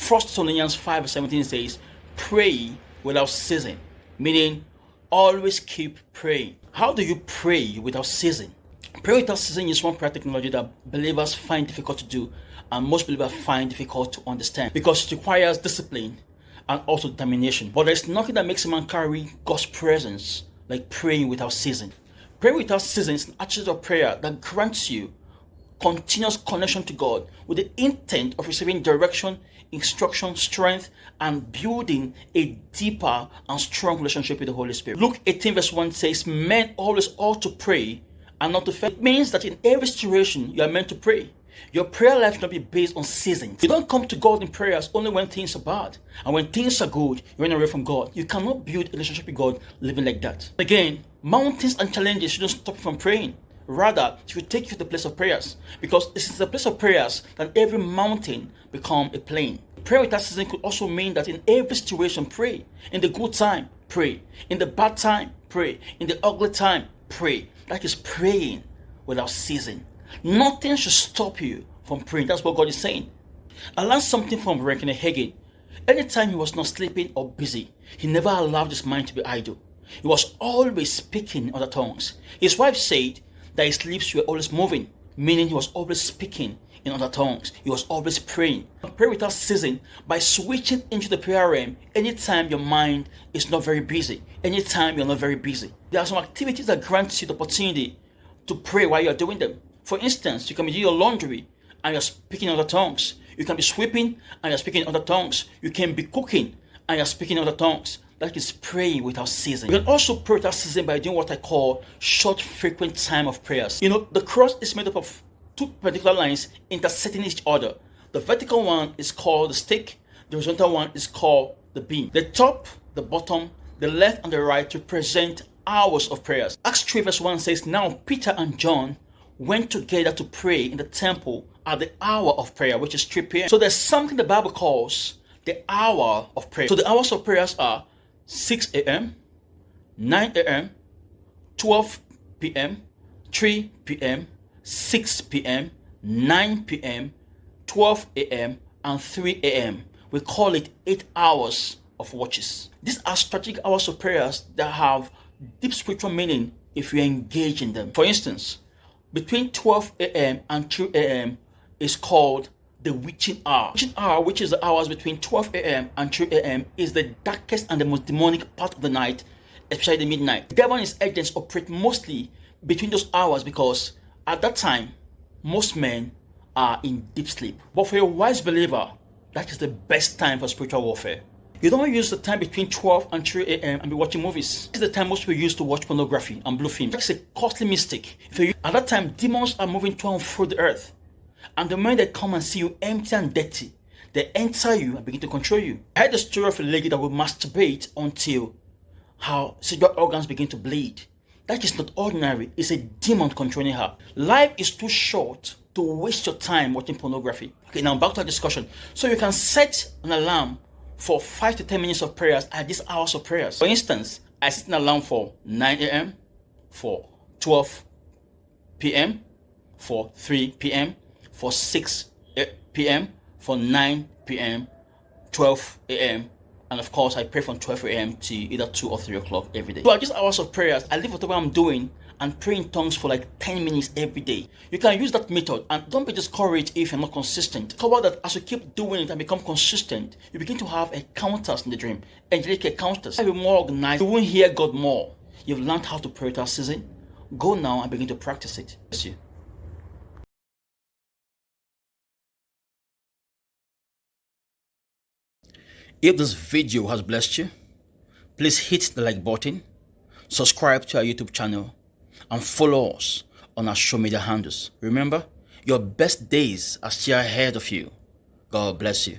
1 Thessalonians 5:17 says, pray without ceasing, meaning always keep praying. How do you pray without ceasing? Prayer without ceasing is one prayer technology that believers find difficult to do, and most believers find difficult to understand because it requires discipline and also determination. But there's nothing that makes a man carry God's presence like praying without ceasing. Praying without ceasing is an attitude of prayer that grants you continuous connection to God with the intent of receiving direction, instruction, strength, and building a deeper and strong relationship with the Holy Spirit. Luke 18 verse 1 says, men always ought to pray and not to faint. It means that in every situation you are meant to pray. Your prayer life should not be based on seasons. You don't come to God in prayers only when things are bad. And when things are good, you run away from God. You cannot build a relationship with God living like that. Again, mountains and challenges shouldn't stop you from praying. Rather, it should take you to the place of prayers. Because it is the place of prayers that every mountain becomes a plain. Prayer without ceasing could also mean that in every situation, pray. In the good time, pray. In the bad time, pray. In the ugly time, pray. That is praying without ceasing. Nothing should stop you from praying. That's what God is saying. I learned something from Ernest Ejeh. Anytime he was not sleeping or busy, he never allowed his mind to be idle. He was always speaking in other tongues. His wife said that his lips were always moving, meaning he was always speaking in other tongues. He was always praying. Pray without ceasing by switching into the prayer realm anytime your mind is not very busy, anytime you're not very busy. There are some activities that grant you the opportunity to pray while you're doing them. For instance, you can be doing your laundry and you're speaking in other tongues. You can be sweeping and you're speaking in other tongues. You can be cooking and you're speaking in other tongues. That is praying without ceasing. You can also pray without ceasing by doing what I call short, frequent time of prayers. You know, the cross is made up of two particular lines intersecting each other. The vertical one is called the stick. The horizontal one is called the beam. The top, the bottom, the left and the right represent hours of prayers. Acts 3 verse 1 says, now Peter and John went together to pray in the temple at the hour of prayer, which is 3 p.m. So there's something the Bible calls the hour of prayer. So the hours of prayers are 6 a.m., 9 a.m., 12 p.m., 3 p.m., 6 p.m., 9 p.m., 12 a.m., and 3 a.m. We call it 8 hours of watches. These are strategic hours of prayers that have deep spiritual meaning if you engage in them. For instance, between 12 a.m. and 2 a.m. is called the witching hour. Witching hour, which is the hours between 12 a.m. and 2 a.m., is the darkest and the most demonic part of the night, especially the midnight. The devil and his agents operate mostly between those hours because at that time, most men are in deep sleep. But for a wise believer, that is the best time for spiritual warfare. You don't use the time between 12 and 3 a.m. and be watching movies. This is the time most people use to watch pornography and blue films. That's a costly mistake. At that time, demons are moving to and through the earth. And the moment they come and see you empty and dirty, they enter you and begin to control you. I heard the story of a lady that would masturbate until her sexual organs begin to bleed. That is not ordinary. It's a demon controlling her. Life is too short to waste your time watching pornography. Okay, now back to our discussion. So you can set an alarm for 5 to 10 minutes of prayers at these hours of prayers. For instance, I set an alarm for 9 a.m., for 12 p.m., for 3 p.m., for 6 p.m., for 9 p.m., 12 a.m., and of course I pray from 12 a.m. to either 2 or 3 o'clock every day. So at these hours of prayers, I leave whatever I'm doing and pray in tongues for like 10 minutes every day. You can use that method and don't be discouraged if you're not consistent. Discover that as you keep doing it and become consistent, you begin to have encounters in the dream, angelic encounters. You'll be more organized. You won't hear God more. You've learned how to pray without ceasing. Go now and begin to practice it. Bless you. If this video has blessed you, please hit the like button, subscribe to our YouTube channel, and follow us on our social media handles. Remember, your best days are still ahead of you. God bless you.